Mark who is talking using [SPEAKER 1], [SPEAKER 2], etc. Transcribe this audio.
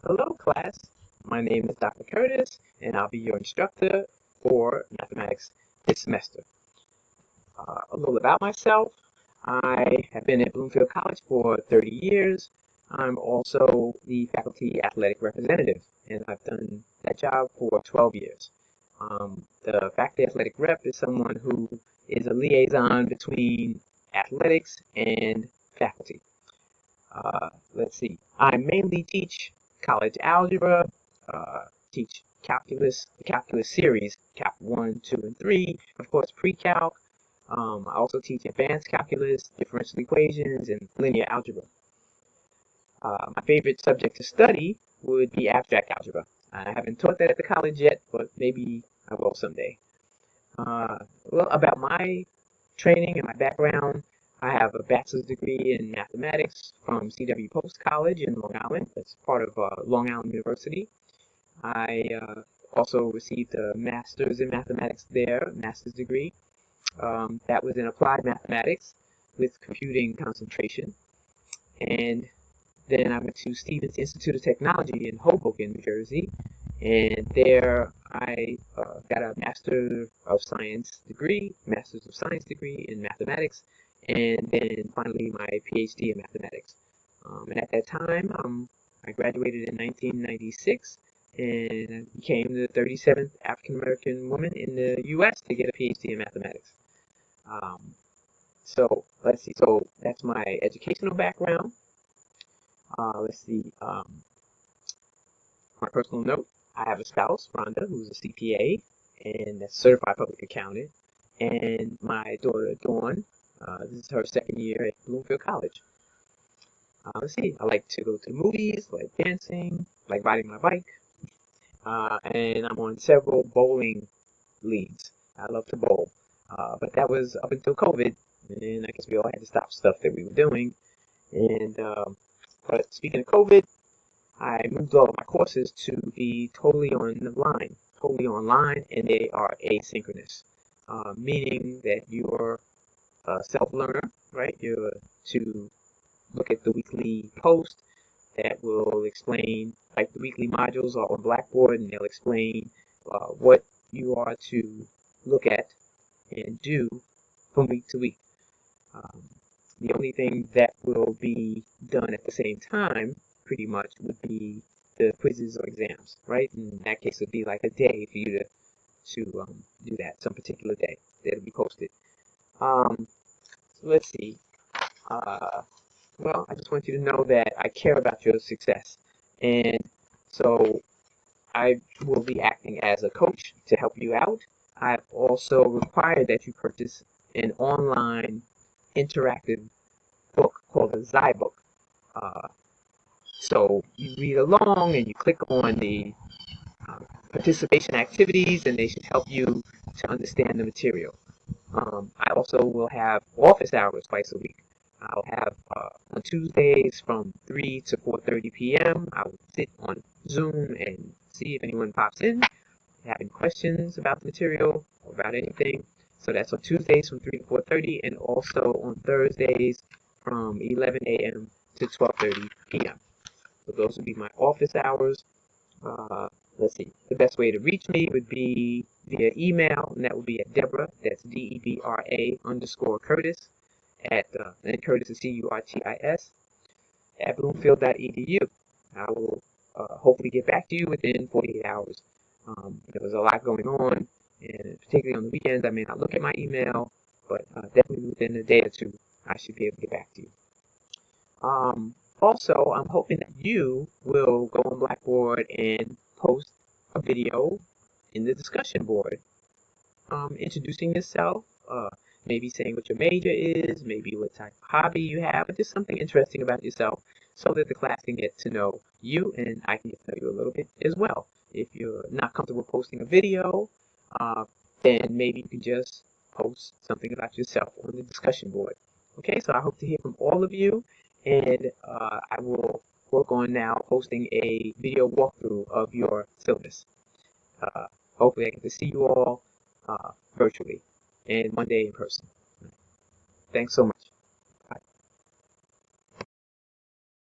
[SPEAKER 1] Hello class, my name is Dr. Curtis and I'll be your instructor for mathematics this semester. A little about myself. I have been at Bloomfield College for 30 years. I'm also the faculty athletic representative and I've done that job for 12 years. The faculty athletic rep is someone who is a liaison between athletics and faculty. Let's see, I mainly teach college algebra, teach calculus, the calculus series, Calc 1, 2, and 3, of course pre-calc. I also teach advanced calculus, differential equations, and linear algebra. My favorite subject to study would be abstract algebra. I haven't taught that at the college yet, but maybe I will someday. Well, about my training and my background, I have a bachelor's degree in mathematics from C.W. Post College in Long Island. That's part of Long Island University. I also received a master's in mathematics there, master's degree. That was in applied mathematics with computing concentration. And then I went to Stevens Institute of Technology in Hoboken, New Jersey, and there I got a Master of Science degree, Master's of Science degree in mathematics, and then finally my PhD in mathematics. And at that time, I graduated in 1996 and I became the 37th African American woman in the U.S. to get a PhD in mathematics. So let's see. So that's my educational background. Let's see. My personal note. I have a spouse, Rhonda, who's a CPA and a certified public accountant, and my daughter, Dawn. This is her second year at Bloomfield College. Let's see. I like to go to the movies, like dancing, like riding my bike, and I'm on several bowling leagues. I love to bowl, but that was up until COVID, and I guess we all had to stop stuff that we were doing. And but speaking of COVID, I moved all of my courses to be totally online, and they are asynchronous, meaning that you're a self-learner, right? You're to look at the weekly post that will explain, like the weekly modules are on Blackboard, and they'll explain what you are to look at and do from week to week. The only thing that will be done at the same time, pretty much, would be the quizzes or exams, right? In that case, it would be like a day for you to do that, some particular day that'll be posted. So let's see. Well, I just want you to know that I care about your success, and so I will be acting as a coach to help you out. I've also required that you purchase an online interactive book called a Zybook. So you read along and you click on the participation activities, and they should help you to understand the material. I also will have office hours twice a week. I'll have on Tuesdays from 3 to 4:30 p.m. I will sit on Zoom and see if anyone pops in, having questions about the material or about anything. So that's on Tuesdays from 3 to 4:30, and also on Thursdays from 11 a.m. to 12:30 p.m. So those would be my office hours. Let's see. The best way to reach me would be via email, and that would be at Deborah. That's DEBRA_Curtis at and Curtis is CURTIS at Bloomfield.edu. I will hopefully get back to you within 48 hours. There was a lot going on, and particularly on the weekends, I may not look at my email, but definitely within a day or two, I should be able to get back to you. Also, I'm hoping that you will go on Blackboard and post a video in the discussion board, introducing yourself, maybe saying what your major is, maybe what type of hobby you have, or just something interesting about yourself, so that the class can get to know you and I can get to know you a little bit as well. If you're not comfortable posting a video, then maybe you can just post something about yourself on the discussion board. Okay, so I hope to hear from all of you, and I will work on now posting a video walkthrough of your syllabus. Hopefully I get to see you all virtually and one day in person. Thanks so much.